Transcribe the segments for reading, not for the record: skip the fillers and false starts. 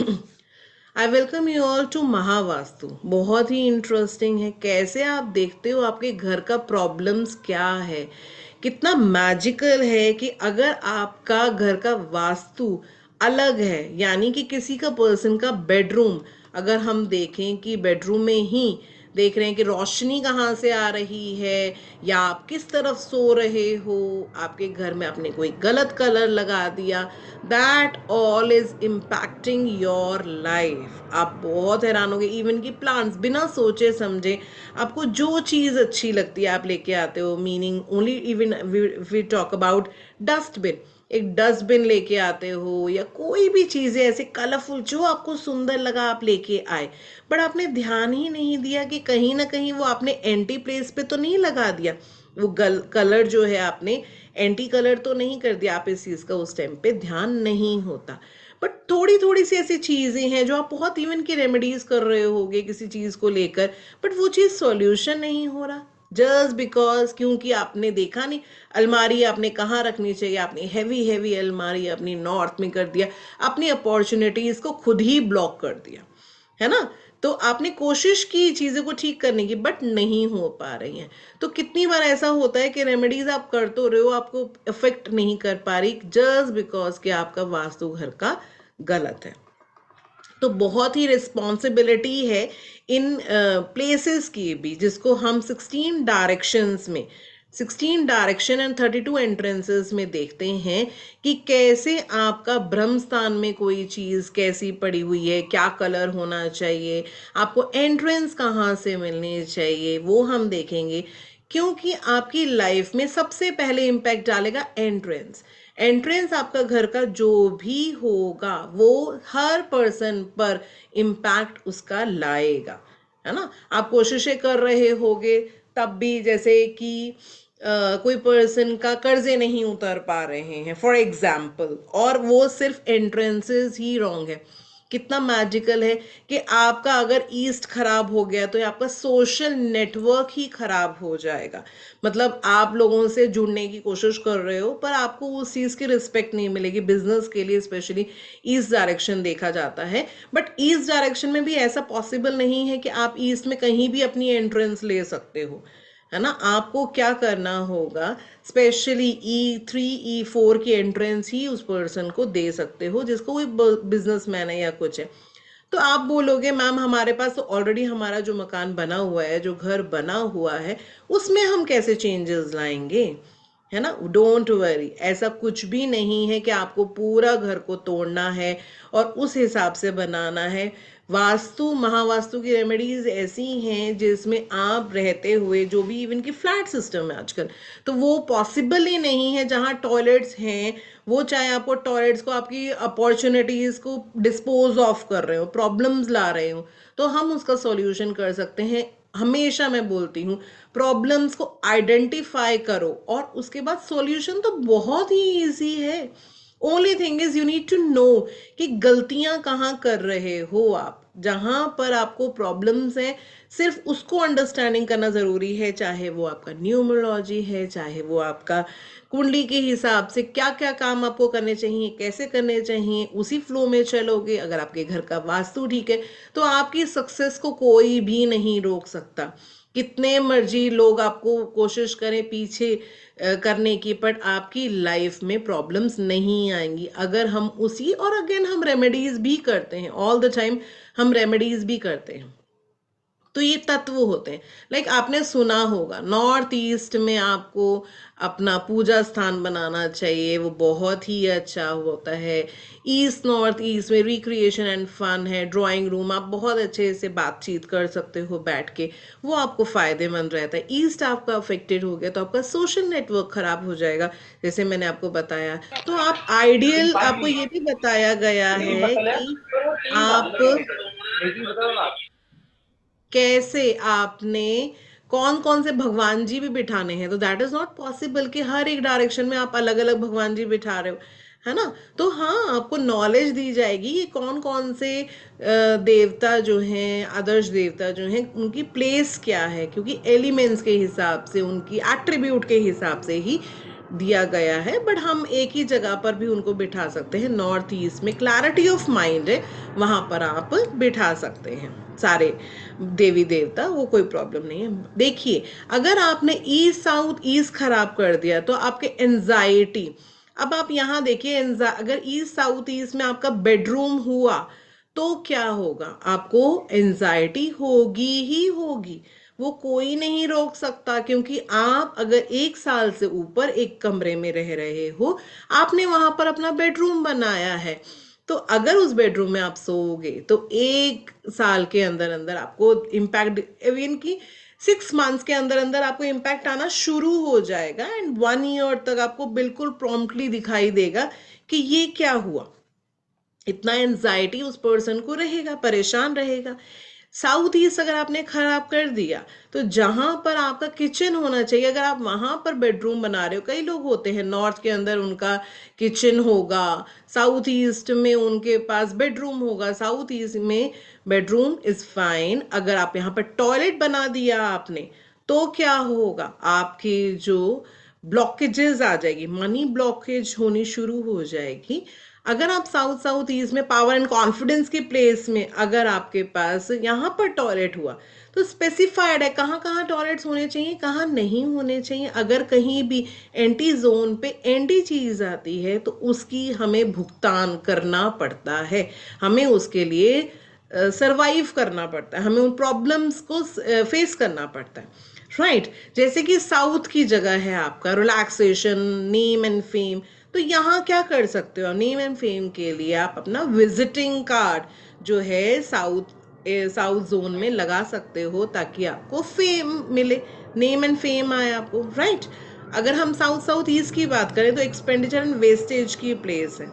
I welcome you all to Mahavastu. बहुत ही interesting है कैसे आप देखते हो आपके घर का प्रॉब्लम्स क्या है। कितना मैजिकल है कि अगर आपका घर का वास्तु अलग है, यानी कि किसी का पर्सन का बेडरूम अगर हम देखें कि बेडरूम में ही देख रहे हैं कि रोशनी कहाँ से आ रही है, या आप किस तरफ सो रहे हो, आपके घर में आपने कोई गलत कलर लगा दिया, that all is impacting your life. आप बहुत हैरान होगे। इवन कि प्लांट्स बिना सोचे समझे आपको जो चीज़ अच्छी लगती है आप लेके आते हो। Meaning only even we talk about dustbin, एक डस्टबिन लेके आते हो, या कोई भी चीज़ें ऐसे कलरफुल जो आपको सुंदर लगा आप लेके आए, बट आपने ध्यान ही नहीं दिया कि कहीं ना कहीं वो आपने एंटी प्लेस पे तो नहीं लगा दिया। वो कलर जो है आपने एंटी कलर तो नहीं कर दिया। आप इस चीज़ का उस टाइम पे ध्यान नहीं होता। बट थोड़ी थोड़ी सी ऐसी चीज़ें हैं जो आप बहुत इवन की रेमेडीज कर रहे होगे किसी चीज़ को लेकर, बट वो चीज़ सॉल्यूशन नहीं हो रहा। जस्ट बिकॉज क्योंकि आपने देखा नहीं अलमारी आपने कहाँ रखनी चाहिए, आपने हैवी हैवी अलमारी अपनी नॉर्थ में कर दिया, अपनी अपॉर्चुनिटीज को खुद ही ब्लॉक कर दिया, है ना। तो आपने कोशिश की चीज़ों को ठीक करने की, बट नहीं हो पा रही हैं। तो कितनी बार ऐसा होता है कि रेमेडीज आप कर तो रहे हो, आपको इफेक्ट नहीं कर पा रही, जस्ट बिकॉज कि आपका वास्तु घर का गलत है। तो बहुत ही रिस्पॉन्सिबिलिटी है इन प्लेसेस की भी, जिसको हम 16 डायरेक्शंस में, 16 डायरेक्शन एंड 32 एंट्रेंसेस में देखते हैं कि कैसे आपका ब्रह्म स्थान में कोई चीज़ कैसी पड़ी हुई है, क्या कलर होना चाहिए, आपको एंट्रेंस कहाँ से मिलनी चाहिए, वो हम देखेंगे। क्योंकि आपकी लाइफ में सबसे पहले इम्पैक्ट डालेगा एंट्रेंस। एंट्रेंस आपका घर का जो भी होगा वो हर पर्सन पर इम्पैक्ट उसका लाएगा, है ना। आप कोशिशें कर रहे होगे तब भी, जैसे कि कोई पर्सन का कर्जे नहीं उतर पा रहे हैं फॉर एग्जाम्पल, और वो सिर्फ एंट्रेंसेस ही रॉन्ग है। कितना मैजिकल है कि आपका अगर ईस्ट खराब हो गया तो आपका सोशल नेटवर्क ही खराब हो जाएगा। मतलब आप लोगों से जुड़ने की कोशिश कर रहे हो पर आपको उस चीज़ की रिस्पेक्ट नहीं मिलेगी। बिजनेस के लिए स्पेशली ईस्ट डायरेक्शन देखा जाता है, बट ईस्ट डायरेक्शन में भी ऐसा पॉसिबल नहीं है कि आप ईस्ट में कहीं भी अपनी एंट्रेंस ले सकते हो, है ना। आपको क्या करना होगा, स्पेशली E3 E4 की एंट्रेंस ही उस पर्सन को दे सकते हो जिसको कोई बिजनेसमैन है या कुछ है। तो आप बोलोगे मैम हमारे पास तो ऑलरेडी हमारा जो मकान बना हुआ है, जो घर बना हुआ है, उसमें हम कैसे चेंजेस लाएंगे, है ना। डोंट वरी, ऐसा कुछ भी नहीं है कि आपको पूरा घर को तोड़ना है और उस हिसाब से बनाना है। वास्तु महावास्तु की रेमेडीज ऐसी हैं जिसमें आप रहते हुए, जो भी इवन की फ्लैट सिस्टम है आजकल, तो वो पॉसिबल ही नहीं है। जहाँ टॉयलेट्स हैं वो, चाहे आपको टॉयलेट्स को आपकी अपॉर्चुनिटीज को डिस्पोज ऑफ कर रहे हो, प्रॉब्लम्स ला रहे हो, तो हम उसका सॉल्यूशन कर सकते हैं। हमेशा मैं बोलती हूँ प्रॉब्लम्स को आइडेंटिफाई करो और उसके बाद सॉल्यूशन तो बहुत ही इजी है। Only thing is you need to know कि गलतियां कहाँ कर रहे हो आप, जहां पर आपको प्रॉब्लम्स हैं सिर्फ उसको अंडरस्टैंडिंग करना जरूरी है। चाहे वो आपका न्यूमरोलॉजी है, चाहे वो आपका कुंडली के हिसाब से क्या क्या काम आपको करने चाहिए, कैसे करने चाहिए, उसी फ्लो में चलोगे। अगर आपके घर का वास्तु ठीक है तो आपकी सक्सेस को कोई भी नहीं रोक सकता। कितने मर्जी लोग आपको कोशिश करें पीछे करने की, बट आपकी लाइफ में प्रॉब्लम्स नहीं आएंगी अगर हम उसी, और अगेन हम रेमेडीज भी करते हैं ऑल द टाइम, हम रेमेडीज भी करते हैं। तो ये तत्व होते हैं। लाइक आपने सुना होगा नॉर्थ ईस्ट में आपको अपना पूजा स्थान बनाना चाहिए, वो बहुत ही अच्छा होता है। ईस्ट नॉर्थ ईस्ट में रिक्रिएशन एंड फन है, ड्राइंग रूम, आप बहुत अच्छे से बातचीत कर सकते हो बैठ के, वो आपको फायदेमंद रहता है। ईस्ट आपका अफेक्टेड हो गया तो आपका सोशल नेटवर्क खराब हो जाएगा, जैसे मैंने आपको बताया। तो आप आइडियल, आपको ये भी बताया गया है कि आप कैसे, आपने कौन कौन से भगवान जी भी बिठाने हैं। तो दैट इज नॉट पॉसिबल कि हर एक डायरेक्शन में आप अलग अलग भगवान जी बिठा रहे हो, है ना। तो हाँ, आपको नॉलेज दी जाएगी ये कौन कौन से देवता जो हैं, आदर्श देवता जो हैं, उनकी प्लेस क्या है, क्योंकि एलिमेंट्स के हिसाब से, उनकी एट्रीब्यूट के हिसाब से ही दिया गया है, बट हम एक ही जगह पर भी उनको बिठा सकते हैं। नॉर्थ ईस्ट में क्लैरिटी ऑफ माइंड है, वहां पर आप बिठा सकते हैं सारे देवी देवता, वो कोई प्रॉब्लम नहीं है। देखिए, अगर आपने ईस्ट साउथ ईस्ट खराब कर दिया तो आपके एंजाइटी, अब आप यहाँ देखिए, अगर ईस्ट साउथ ईस्ट में आपका बेडरूम हुआ तो क्या होगा, आपको एंजाइटी होगी ही होगी, वो कोई नहीं रोक सकता। क्योंकि आप अगर 1 साल से ऊपर एक कमरे में रह रहे हो, आपने वहां पर अपना बेडरूम बनाया है, तो अगर उस बेडरूम में आप सोओगे तो 1 साल के अंदर अंदर आपको इम्पैक्ट, इवन की 6 मंथ्स के अंदर अंदर आपको इम्पैक्ट आना शुरू हो जाएगा, एंड 1 ईयर तक आपको बिल्कुल प्रॉम्प्टली दिखाई देगा कि ये क्या हुआ। इतना एंजाइटी उस पर्सन को रहेगा, परेशान रहेगा। साउथ ईस्ट अगर आपने खराब कर दिया तो जहां पर आपका किचन होना चाहिए, अगर आप वहां पर बेडरूम बना रहे हो, कई लोग होते हैं नॉर्थ के अंदर उनका किचन होगा, साउथ ईस्ट में उनके पास बेडरूम होगा। साउथ ईस्ट में बेडरूम इज फाइन, अगर आप यहाँ पर टॉयलेट बना दिया आपने तो क्या होगा, आपकी जो ब्लॉकेजेस आ जाएगी, मनी ब्लॉकेज होनी शुरू हो जाएगी। अगर आप साउथ साउथ ईस्ट में पावर एंड कॉन्फिडेंस के प्लेस में अगर आपके पास यहाँ पर टॉयलेट हुआ तो स्पेसिफाइड है कहाँ कहाँ टॉयलेट्स होने चाहिए, कहाँ नहीं होने चाहिए। अगर कहीं भी एंटी जोन पे एंटी चीज आती है तो उसकी हमें भुगतान करना पड़ता है, हमें उसके लिए सरवाइव करना पड़ता है, हमें उन प्रॉब्लम्स को फेस करना पड़ता है। राइट जैसे कि साउथ की जगह है आपका रिलैक्सेशन, नेम एंड फेम, तो यहाँ क्या कर सकते हो, नेम एंड फेम के लिए आप अपना विजिटिंग कार्ड जो है साउथ जोन में लगा सकते हो, ताकि आपको फेम मिले, नेम एंड फेम आए आपको। राइट अगर हम साउथ साउथ ईस्ट की बात करें तो एक्सपेंडिचर एंड वेस्टेज की प्लेस है।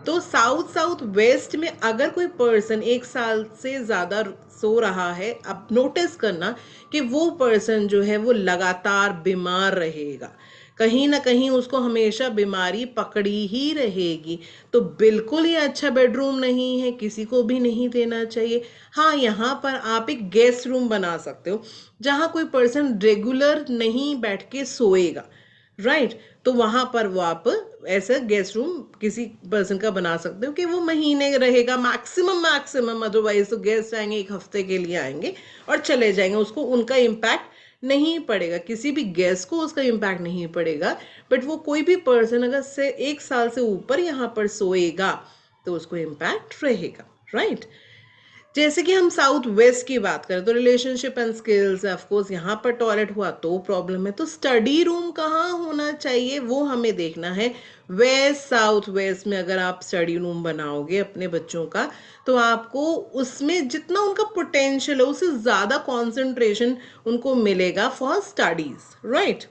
तो साउथ साउथ वेस्ट में अगर कोई पर्सन 1 साल से ज्यादा सो रहा है, अब नोटिस करना कि वो पर्सन जो है वो लगातार बीमार रहेगा, कहीं ना कहीं उसको हमेशा बीमारी पकड़ी ही रहेगी। तो बिल्कुल ही अच्छा बेडरूम नहीं है, किसी को भी नहीं देना चाहिए। हाँ, यहाँ पर आप एक गेस्ट रूम बना सकते हो जहाँ कोई पर्सन रेगुलर नहीं बैठ के सोएगा। राइट तो वहां पर वो आप ऐसा गेस्ट रूम किसी पर्सन का बना सकते हो कि वो महीने रहेगा मैक्सिमम, अदरवाइज तो गेस्ट आएंगे 1 हफ्ते के लिए आएंगे और चले जाएंगे, उसको उनका इम्पैक्ट नहीं पड़ेगा, किसी भी गेस्ट को उसका इम्पैक्ट नहीं पड़ेगा। बट वो कोई भी पर्सन अगर से 1 साल से ऊपर यहाँ पर सोएगा तो उसको इम्पैक्ट रहेगा। राइट जैसे कि हम साउथ वेस्ट की बात करें तो रिलेशनशिप एंड स्किल्स, ऑफकोर्स यहाँ पर टॉयलेट हुआ तो प्रॉब्लम है। तो स्टडी रूम कहाँ होना चाहिए वो हमें देखना है। वेस्ट साउथ वेस्ट में अगर आप स्टडी रूम बनाओगे अपने बच्चों का तो आपको उसमें जितना उनका पोटेंशियल है उससे ज़्यादा कॉन्सेंट्रेशन उनको मिलेगा फॉर स्टडीज। राइट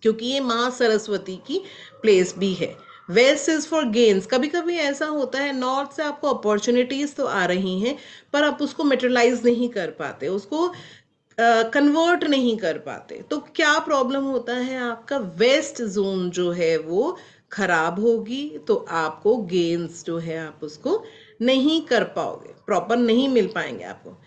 क्योंकि ये माँ सरस्वती की प्लेस भी है। वेस्ट इज फॉर गेन्स, कभी कभी ऐसा होता है नॉर्थ से आपको अपॉर्चुनिटीज तो आ रही हैं पर आप उसको मेटेरियलाइज नहीं कर पाते, उसको कन्वर्ट नहीं कर पाते, तो क्या प्रॉब्लम होता है, आपका वेस्ट जोन जो है वो खराब होगी, तो आपको गेन्स जो है आप उसको नहीं कर पाओगे, प्रॉपर नहीं मिल पाएंगे आपको।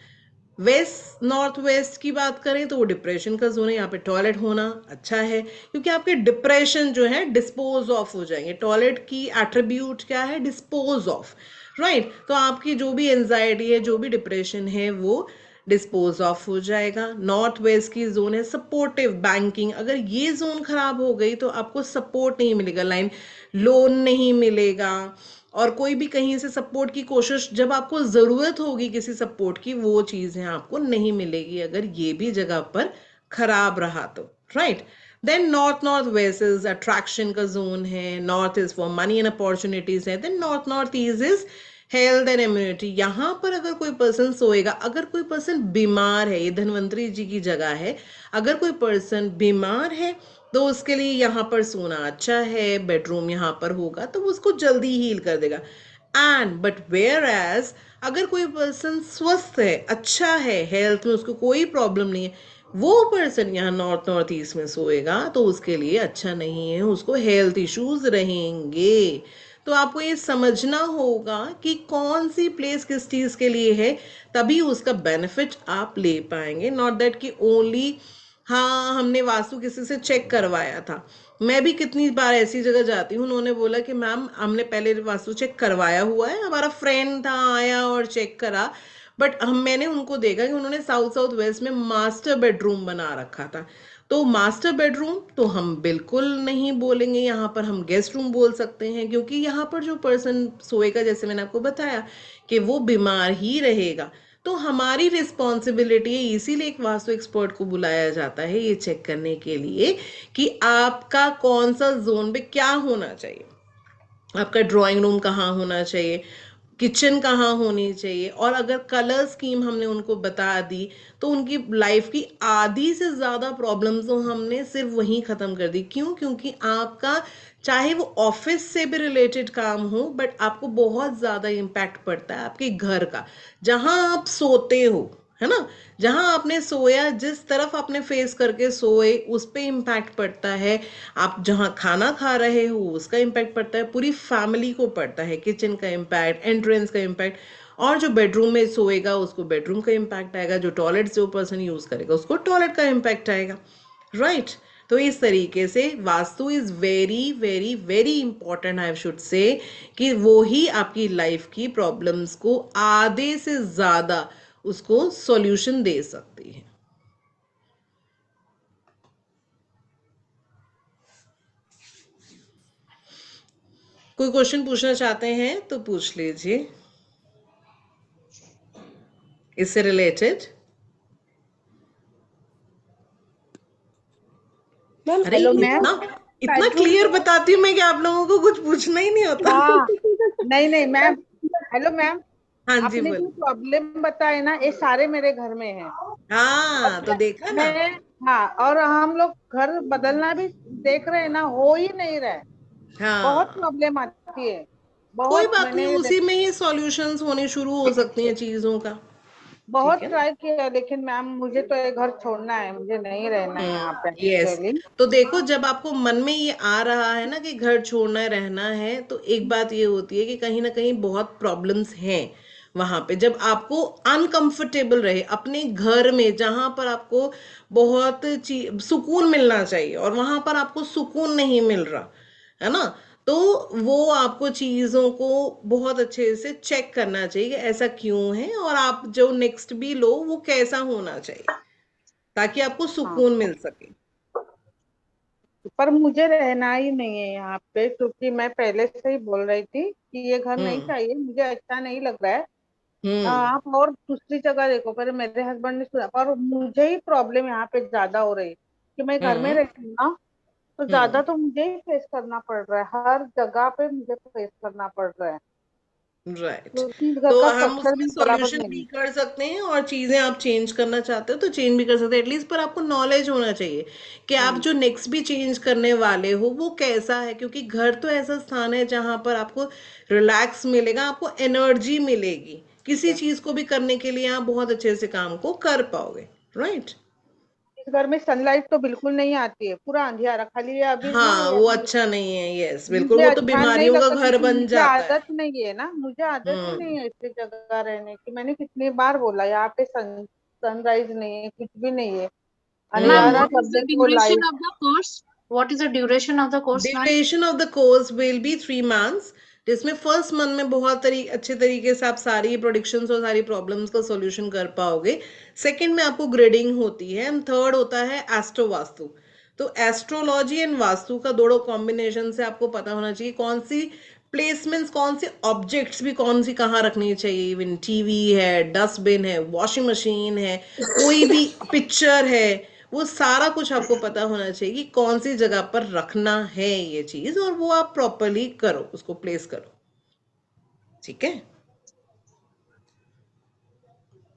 वेस्ट नॉर्थ वेस्ट की बात करें तो वो डिप्रेशन का जोन है, यहाँ पे टॉयलेट होना अच्छा है क्योंकि आपके डिप्रेशन जो है डिस्पोज ऑफ हो जाएंगे। टॉयलेट की एट्रीब्यूट क्या है, डिस्पोज ऑफ। राइट तो आपकी जो भी एंजाइटी है, जो भी डिप्रेशन है, वो डिस्पोज ऑफ हो जाएगा। नॉर्थ वेस्ट की जोन है सपोर्टिव बैंकिंग, अगर ये जोन खराब हो गई तो आपको सपोर्ट नहीं मिलेगा, लाइन लोन नहीं मिलेगा, और कोई भी कहीं से सपोर्ट की कोशिश, जब आपको ज़रूरत होगी किसी सपोर्ट की, वो चीज़ें आपको नहीं मिलेगी अगर ये भी जगह पर खराब रहा तो। Right then north north west is attraction का जोन है, north is for money and opportunities है, then north north east is health and immunity. यहाँ पर अगर कोई पर्सन सोएगा, अगर कोई पर्सन बीमार है, ये धन्वंतरी जी की जगह है, अगर कोई पर्सन बीमार है तो उसके लिए यहाँ पर सोना अच्छा है, बेडरूम यहाँ पर होगा तो उसको जल्दी हील कर देगा। एंड बट वेयर एज अगर कोई पर्सन स्वस्थ है, अच्छा है, हेल्थ में उसको कोई प्रॉब्लम नहीं है, वो पर्सन यहाँ नॉर्थ नॉर्थ ईस्ट में सोएगा तो उसके लिए अच्छा नहीं है, उसको हेल्थ इश्यूज रहेंगे। तो आपको ये समझना होगा कि कौन सी प्लेस किस चीज़ के लिए है, तभी उसका बेनिफिट आप ले पाएंगे। नॉट दैट कि ओनली हाँ, हमने वास्तु किसी से चेक करवाया था। मैं भी कितनी बार ऐसी जगह जाती हूँ, उन्होंने बोला कि मैम हमने पहले वास्तु चेक करवाया हुआ है, हमारा फ्रेंड था आया और चेक करा। बट हम मैंने उनको देखा कि उन्होंने साउथ साउथ वेस्ट में मास्टर बेडरूम बना रखा था। तो मास्टर बेडरूम तो हम बिल्कुल नहीं बोलेंगे, यहाँ पर हम गेस्ट रूम बोल सकते हैं, क्योंकि यहाँ पर जो पर्सन सोएगा, जैसे मैंने आपको बताया कि वो बीमार ही रहेगा। तो हमारी रिस्पॉन्सिबिलिटी है, इसीलिए एक वास्तु एक्सपर्ट को बुलाया जाता है ये चेक करने के लिए कि आपका कौन सा जोन पे क्या होना चाहिए, आपका ड्राइंग रूम कहाँ होना चाहिए, किचन कहाँ होनी चाहिए। और अगर कलर स्कीम हमने उनको बता दी तो उनकी लाइफ की आधी से ज्यादा प्रॉब्लम्स तो हमने सिर्फ वहीं खत्म कर दी। क्यों? क्योंकि आपका चाहे वो ऑफिस से भी रिलेटेड काम हो, बट आपको बहुत ज्यादा इम्पैक्ट पड़ता है आपके घर का, जहां आप सोते हो, है ना। जहां आपने सोया, जिस तरफ आपने फेस करके सोए, उस पे इम्पैक्ट पड़ता है। आप जहां खाना खा रहे हो उसका इम्पैक्ट पड़ता है, पूरी फैमिली को पड़ता है, किचन का इम्पैक्ट, एंट्रेंस का इम्पैक्ट। और जो बेडरूम में सोएगा उसको बेडरूम का इम्पैक्ट आएगा, जो टॉयलेट जो पर्सन यूज करेगा उसको टॉयलेट का इम्पैक्ट आएगा, राइट। तो इस तरीके से vastu is very very very important, I should say, कि वो ही आपकी लाइफ की प्रॉब्लम्स को आधे से ज्यादा उसको सॉल्यूशन दे सकती है। कोई क्वेश्चन पूछना चाहते हैं तो पूछ लीजिए इससे रिलेटेड। मैम अरे हेलो मैम, इतना इतना क्लियर बताती हूँ मैं कि आप लोगों को कुछ पूछना ही नहीं होता। हाँ नहीं नहीं मैम, हेलो मैम, हाँ जी आपने जो बोलो। प्रॉब्लम बताए ना ये सारे मेरे घर में हैं। हाँ तो और देखा ना। मैं, हाँ, और हम लोग घर बदलना भी देख रहे हैं ना, हो ही नहीं रहा है। बहुत हाँ प्रॉब्लम आती है, कोई बहुत। बात नहीं, मैंने उसी में ही सॉल्यूशंस होने शुरू हो सकती हैं चीजों का। ठीक बहुत है ना। ट्राई किया, लेकिन मैम मुझे तो ये घर छोड़ना है, मुझे नहीं रहना है यहाँ पे यस। एक्चुअली। तो देखो, जब आपको मन में ये आ रहा है ना कि घर छोड़ना रहना है, तो एक बात ये होती है कि कहीं ना कहीं बहुत प्रॉब्लम्स हैं वहां पे। जब आपको अनकंफर्टेबल रहे अपने घर में, जहां पर आपको बहुत सुकून मिलना चाहिए, और वहां पर आपको सुकून नहीं मिल रहा है ना, तो वो आपको चीजों को बहुत अच्छे से चेक करना चाहिए कि ऐसा क्यों है, और आप जो नेक्स्ट भी लो वो कैसा होना चाहिए, ताकि आपको हाँ, सुकून मिल सके। पर मुझे रहना ही नहीं है यहाँ पे, क्योंकि मैं पहले से ही बोल रही थी कि ये घर नहीं हम्म चाहिए, मुझे अच्छा नहीं लग रहा है। हम्म आप और दूसरी जगह देखो। पर मेरे हस्बैंड ने सुना, पर मुझे ही प्रॉब्लम यहाँ पे ज्यादा हो रही है कि मैं घर में हम्म रहती हूँ ना, तो हम्म। ज्यादा तो मुझे ही फेस करना पड़ रहा है, हर जगह पे मुझे फेस करना पड़ रहा है, राइट। क्योंकि घर तो का हम स्ट्रक्चर उसमें भी बराबर सॉल्यूशन भी नहीं कर सकते हैं, और चीजें आप चेंज करना चाहते हो तो चेंज भी कर सकते हैं एटलीस्ट। पर आपको नॉलेज होना चाहिए कि है। आप जो नेक्स्ट भी चेंज करने वाले हो वो कैसा है, क्योंकि घर तो ऐसा स्थान है जहां पर आपको रिलैक्स मिलेगा, आपको एनर्जी मिलेगी, किसी ठीक चीज को भी करने के लिए आप बहुत अच्छे से काम को कर पाओगे, राइट। है, इस घर में सनलाइट तो बिल्कुल नहीं आती है, पूरा अंधेरा, खाली ये अभी ना हाँ वो अच्छा नहीं है, यस बिल्कुल, मुझे वो तो अच्छा नहीं बीमारियों का लगता, घर क्योंकि बन मुझे जाता है। आदत नहीं है ना, मुझे आदत ही हम्म नहीं है ऐसी जगह रहने की। मैंने कितनी बार बोला यहाँ पे सनराइज नहीं है, कुछ भी नहीं है, Ma'am, अंधियारा what हम्म। is कर the देंगे वो duration light. of the course? What is the duration of the course, ma'am? Duration of the course will be 3 months, जिसमें फर्स्ट मंथ में बहुत अच्छे तरीके से आप सारी प्रोडिक्शंस और सारी प्रॉब्लम्स का सॉल्यूशन कर पाओगे। सेकंड में आपको ग्रेडिंग होती है, एंड थर्ड होता है एस्ट्रो वास्तु। तो एस्ट्रोलॉजी एंड वास्तु का दोनों कॉम्बिनेशन से आपको पता होना चाहिए कौन सी प्लेसमेंट्स, कौन से ऑब्जेक्ट्स भी कौन सी कहाँ रखनी चाहिए। इवन टीवी है, डस्टबिन है, वॉशिंग मशीन है, कोई भी पिक्चर है, वो सारा कुछ आपको पता होना चाहिए कि कौन सी जगह पर रखना है ये चीज, और वो आप प्रॉपरली करो, उसको प्लेस करो। ठीक है।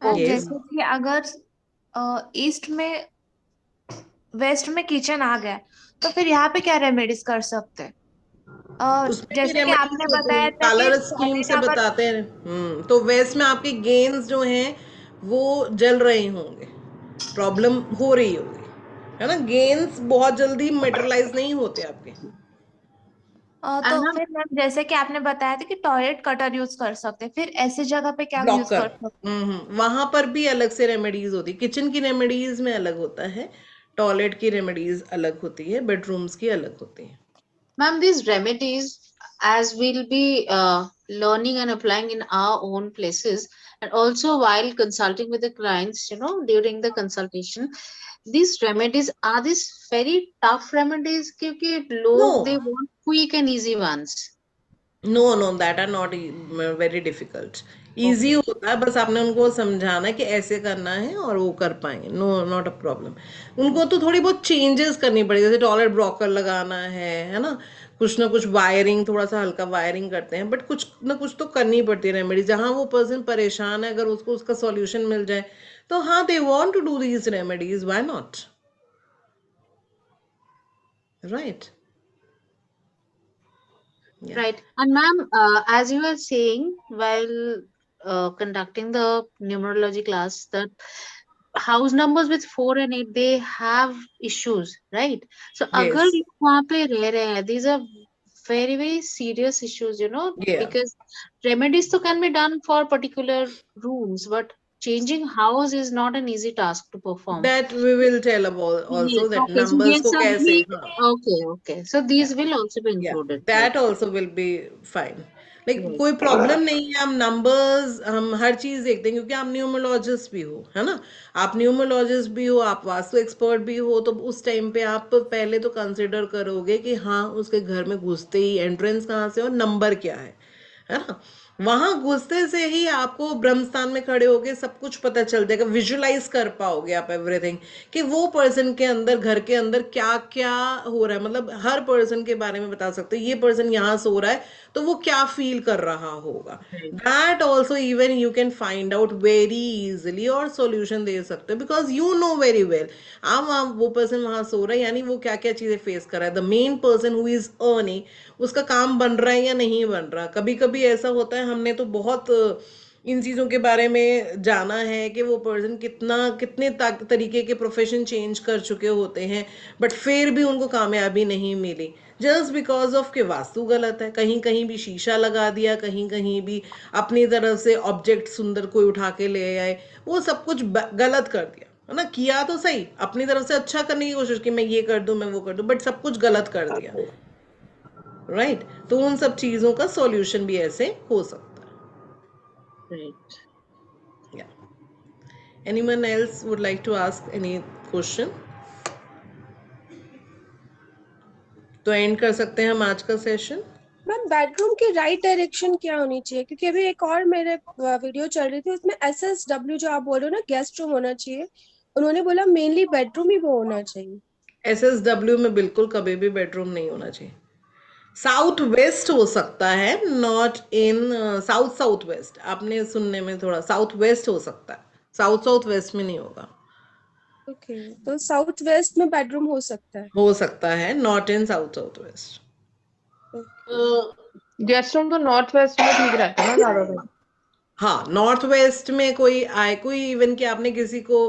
Okay yes. जैसे कि अगर ईस्ट में वेस्ट में किचन आ गया, तो फिर यहाँ पे क्या रेमेडीज कर सकते हैं? उसमें भी जैसे कि रेमेडीज आपने होती बताया हैं, था कि कलर स्कीम टॉयलेट से अगर बताते हैं। तो वेस्ट में आपके गेन्स जो हैं वो जल रहे होंगे, प्रॉब्लम हो रही होगी, है ना। गेन्स बहुत जल्दी मेटेरियलाइज नहीं होते आपके। तो मैम, फिर मैम जैसे कि आपने बताया था कि टॉयलेट कटर यूज कर सकते हैं, फिर ऐसी जगह पे क्या यूज ब्लॉकर, कर सकते वहां पर भी अलग से रेमेडीज होती, किचन की रेमेडीज में अलग होता है, टॉयलेट की रेमेडीज अलग होती है, बेडरूम्स की अलग होती है। Ma'am, these remedies, as we'll be learning and applying in our own places, and also while consulting with the clients, during the consultation, these remedies are these very tough remedies क्योंकि लोग they No, want quick and easy ones. Know that are not very difficult. Easy Okay. होता है, बस आपने उनको समझाना है कि ऐसे करना है और वो कर पाएंगे, नो नॉट अ प्रॉब्लम। उनको तो थोड़ी बहुत चेंजेस करनी पड़ेगी, जैसे टॉयलेट ब्रोकर लगाना है ना, कुछ ना कुछ वायरिंग, थोड़ा सा हल्का वायरिंग करते हैं, बट कुछ ना कुछ तो करनी पड़ती है रेमेडी। जहाँ वो पर्सन परेशान है, अगर उसको उसका सॉल्यूशन मिल जाए तो हाँ, they want to do these remedies, why not, right? Right. And ma'am, as you were saying while conducting the numerology class, that house numbers with 4 and 8 they have issues, right? So अगर yes, लोग वहाँ पे रह रहे हैं, these are very very serious issues, या because remedies तो can be done for particular rooms, but changing house is not an easy task to perform. That we will tell about Yes. Also, that Okay. So numbers yes, को sir. कैसे, हाँ, Okay. Okay. So these will also be या included. Right. That also will be fine. Like Right. कोई problem नहीं है, हम numbers, हम हर चीज देखते हैं, क्योंकि आप न्यूमरोलॉजिस्ट भी हो, है ना, आप न्यूमरोलॉजिस्ट भी हो, आप वास्तु एक्सपर्ट भी हो, तो उस टाइम पे आप पहले तो कंसिडर करोगे कि हाँ, उसके घर में घुसते ही एंट्रेंस कहाँ से और नंबर क्या है ना। वहां घुसते से ही आपको ब्रह्मस्थान में खड़े होके सब कुछ पता चल जाएगा, विजुलाइज कर पाओगे आप एवरीथिंग, कि वो पर्सन के अंदर, घर के अंदर क्या क्या हो रहा है, मतलब हर पर्सन के बारे में बता सकते हो, ये पर्सन यहाँ सो रहा है तो वो क्या फील कर रहा होगा। Right. That also even you can find out very easily और सॉल्यूशन दे सकते हो, because you know very well आप वो पर्सन वहां सो रहा है, यानी वो क्या क्या चीजें फेस कर रहा है, the main person who is earning, उसका काम बन रहा है या नहीं बन रहा। कभी कभी ऐसा होता है, हमने तो बहुत इन चीज़ों के बारे में जाना है कि वो पर्सन कितने तरीके के प्रोफेशन चेंज कर चुके होते हैं, बट फिर भी उनको कामयाबी नहीं मिली, जस्ट बिकॉज ऑफ के वास्तु गलत है। कहीं कहीं भी शीशा लगा दिया, कहीं कहीं भी अपनी तरफ से ऑब्जेक्ट सुंदर कोई उठा के ले आए, वो सब कुछ गलत कर दिया, है ना। किया तो सही, अपनी तरफ से अच्छा करने की कोशिश की, मैं ये कर दूं, मैं वो कर दूं, बट सब कुछ गलत कर दिया, राइट? तो उन सब चीजों का सॉल्यूशन भी ऐसे हो सकता Right. है। या anyone else would like to ask any question? तो एंड कर सकते हैं हम आज का सेशन। मैम, बेडरूम की राइट डायरेक्शन क्या होनी चाहिए? क्योंकि अभी एक और मेरे वीडियो चल रही थी, उसमें SSW जो आप बोल रहे हो ना, गेस्ट रूम होना चाहिए, उन्होंने बोला मेनली बेडरूम ही वो होना चाहिए। SSW में बिल्कुल कभी भी बेडरूम नहीं होना चाहिए। साउथ वेस्ट हो सकता है, not in south south west, आपने सुनने में थोड़ा साउथ वेस्ट हो सकता है, साउथ साउथ वेस्ट में नहीं होगा। ओके, तो साउथ वेस्ट में बेडरूम हो सकता है, not in south south west. Guest room तो नॉर्थ वेस्ट में ठीक रहता है ना ज्यादातर। हाँ, नॉर्थ वेस्ट में कोई आए, कोई इवन कि आपने किसी को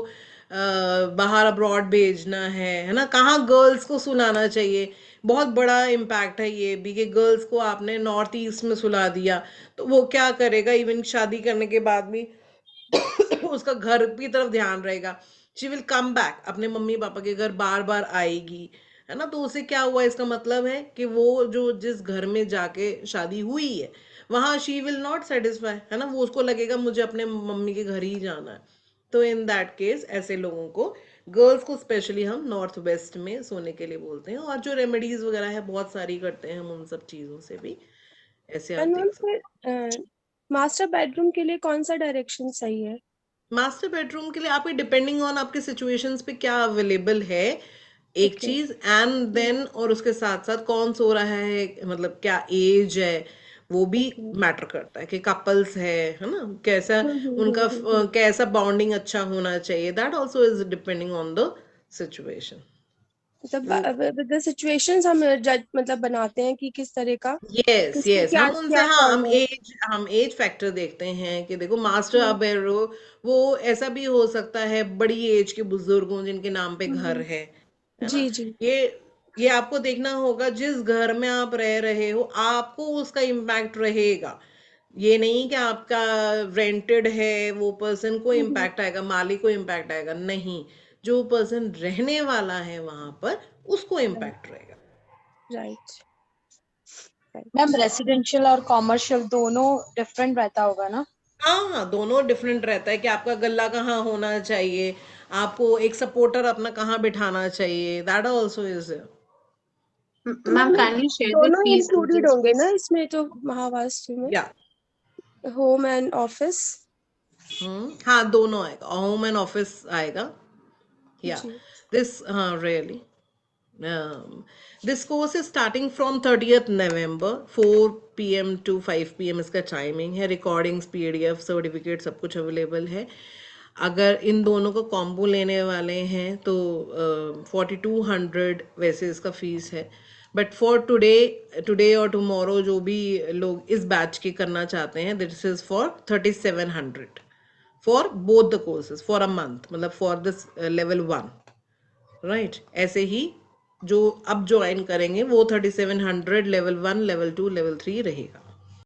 बाहर अब्रॉड भेजना है ना, कहाँ गर्ल्स को सुलाना चाहिए, बहुत बड़ा इम्पैक्ट है ये भी, कि गर्ल्स को आपने नॉर्थ ईस्ट में सुला दिया तो वो क्या करेगा, इवन शादी करने के बाद भी उसका घर की तरफ ध्यान रहेगा, शी विल कम बैक, अपने मम्मी पापा के घर बार बार आएगी, है ना। तो उसे क्या हुआ, इसका मतलब है कि वो जो जिस घर में जाके शादी हुई है वहां शी विल नॉट सेटिस्फाई, है ना, वो उसको लगेगा मुझे अपने मम्मी के घर ही जाना है। तो इन दैट केस ऐसे लोगों को, गर्ल्स को स्पेशली, हम नॉर्थ वेस्ट में सोने के लिए बोलते हैं। और जो रेमेडीज वगैरह है बहुत सारी करते हैं हम, उन सब चीजों से भी ऐसे आप देख सकते हैं। मास्टर बेडरूम के लिए कौन सा डायरेक्शन सही है? मास्टर बेडरूम के लिए आपके डिपेंडिंग ऑन आपके सिचुएशंस पे क्या अवेलेबल है, एक Okay. चीज, एंड देन और उसके साथ साथ कौन सो रहा है, मतलब क्या एज है, वो भी मैटर करता है, कि कपल्स है ना, कैसा उनका कैसा बॉन्डिंग अच्छा होना चाहिए, that also is depending on the situation. With the situations हम जज मतलब बनाते हैं कि किस तरह का, यस किसको यस, क्या हम उनसे, क्या हाँ, करना है। हम एज फैक्टर देखते हैं कि देखो मास्टर अबेरो, वो ऐसा भी हो सकता है बड़ी एज के बुजुर्गों जिनके नाम पे घर है ना। जी जी। ये आपको देखना होगा, जिस घर में आप रह रहे हो आपको उसका इम्पैक्ट रहेगा। ये नहीं कि आपका रेंटेड है वो पर्सन को इम्पैक्ट आएगा, मालिक को इम्पैक्ट आएगा, नहीं। जो पर्सन रहने वाला है वहां पर उसको इम्पैक्ट रहेगा। राइट। मैम रेसिडेंशियल और कॉमर्शियल दोनों डिफरेंट रहता होगा ना? हाँ, दोनों डिफरेंट रहता है कि आपका गल्ला कहाँ होना चाहिए, आपको एक सपोर्टर अपना कहाँ बिठाना चाहिए, that also is Ma'am, can you share the दोनों fees इंक्लूडेड details, होंगे ना please? इसमें, तो महावास्तु में या होम एंड ऑफिस। हाँ दोनों आएगा, होम एंड ऑफिस आएगा। या जी। दिस हाँ really this course is starting from 30th November 4 PM to 5 PM इसका टाइमिंग है। रिकॉर्डिंग्स, PDF, सर्टिफिकेट सब कुछ अवेलेबल है। अगर इन दोनों को कॉम्बो लेने वाले हैं तो 4200 वैसे इसका फीस है, बट फॉर टुडे और टुमारो जो भी लोग इस बैच के करना चाहते हैं, this is for 3700 for both the courses for a month, मतलब फॉर दिस लेवल 1, राइट। ऐसे ही जो अब ज्वाइन करेंगे वो 3700 लेवल 1, लेवल 2, लेवल 3 रहेगा।